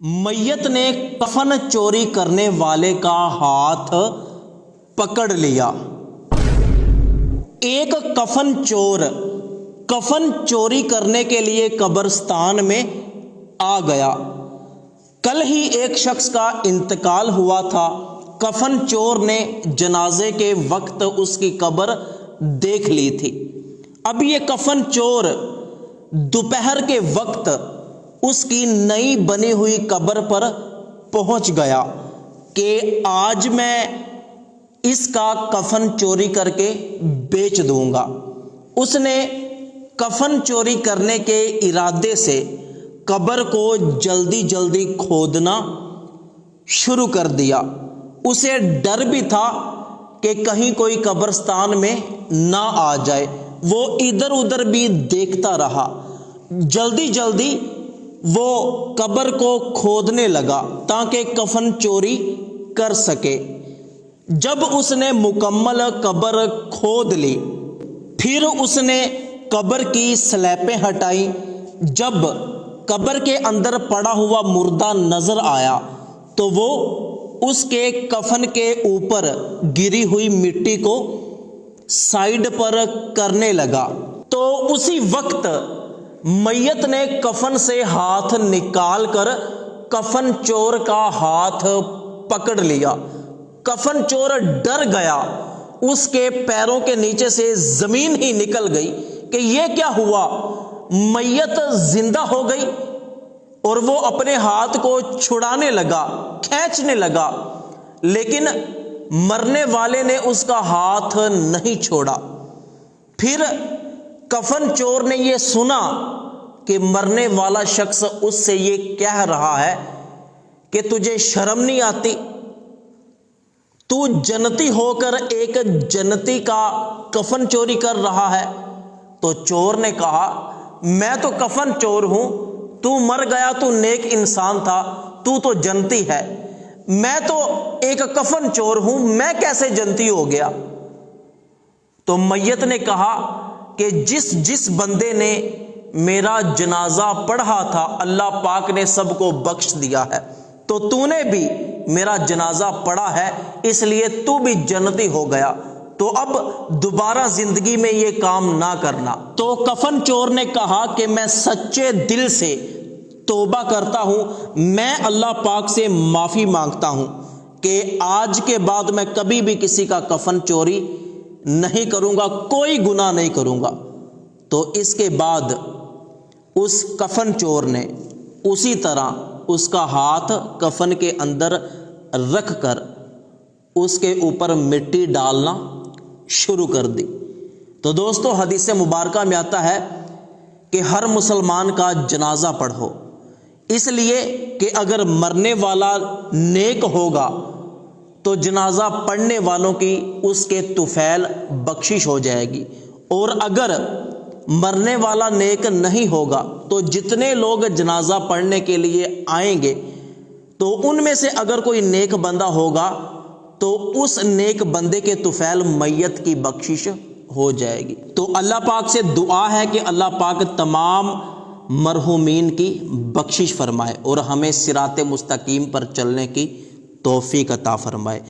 मैयत ने कफन चोरी करने वाले का हाथ पकड़ लिया। एक कफन चोर कफन चोरी करने के लिए कब्रिस्तान में आ गया। कल ही एक शख्स का इंतकाल हुआ था। कफन चोर ने जनाजे के वक्त उसकी कब्र देख ली थी। अब ये कफन चोर दोपहर के वक्त उसकी नई बनी हुई कब्र पर पहुंच गया कि आज मैं इसका कफन चोरी करके बेच दूंगा। उसने कफन चोरी करने के इरादे से कब्र को जल्दी जल्दी खोदना शुरू कर दिया। उसे डर भी था कि कहीं कोई कब्रिस्तान में ना आ जाए। वो इधर उधर भी देखता रहा। जल्दी जल्दी वो कब्र को खोदने लगा ताकि कफन चोरी कर सके। जब उसने मुकम्मल कब्र खोद ली, फिर उसने कब्र की स्लैपें हटाई। जब कब्र के अंदर पड़ा हुआ मुर्दा नजर आया तो वो उसके कफन के ऊपर गिरी हुई मिट्टी को साइड पर करने लगा। तो उसी वक्त मैयत ने कफन से हाथ निकाल कर कफन चोर का हाथ पकड़ लिया। कफन चोर डर गया। उसके पैरों के नीचे से जमीन ही निकल गई कि ये क्या हुआ। मैयत जिंदा हो गई और वो अपने हाथ को छुड़ाने लगा, खींचने लगा, लेकिन मरने वाले ने उसका हाथ नहीं छोड़ा। फिर कफन चोर ने ये सुना कि मरने वाला शख्स उससे ये कह रहा है कि तुझे शर्म नहीं आती, तू जन्नती होकर एक जन्नती का कफन चोरी कर रहा है। तो चोर ने कहा, मैं तो कफन चोर हूं, तू मर गया, तू नेक इंसान था, तू तो जन्नती है। मैं तो एक कफन चोर हूं, मैं कैसे जन्नती हो गया। तो मैयत ने कहा कि जिस बंदे ने मेरा जनाजा पढ़ा था अल्लाह पाक ने सबको बख्श दिया है, तो तूने भी मेरा जनाजा पढ़ा है, इसलिए तू भी जन्नती हो गया। तो अब दोबारा जिंदगी में ये काम ना करना। तो कफन चोर ने कहा कि मैं सच्चे दिल से तौबा करता हूं, मैं अल्लाह पाक से माफी मांगता हूं कि आज के बाद मैं कभी भी किसी का कफन चोरी नहीं करूंगा, कोई गुनाह नहीं करूंगा। तो इसके बाद उस कफन चोर ने उसी तरह उसका हाथ कफन के अंदर रख कर उसके ऊपर मिट्टी डालना शुरू कर दी। तो दोस्तों, हदीस मुबारक में आता है कि हर मुसलमान का जनाजा पढ़ो, इसलिए कि अगर मरने वाला नेक होगा तो जनाजा पढ़ने वालों की उसके तुफैल बख्शिश हो जाएगी, और अगर मरने वाला नेक नहीं होगा तो जितने लोग जनाजा पढ़ने के लिए आएंगे तो उनमें से अगर कोई नेक बंदा होगा तो उस नेक बंदे के तुफैल मैयत की बख्शिश हो जाएगी। तो अल्लाह पाक से दुआ है कि अल्लाह पाक तमाम मरहूमीन की बख्शिश फरमाए और हमें सिराते मुस्तकीम पर चलने की तौफीक अता फरमाए।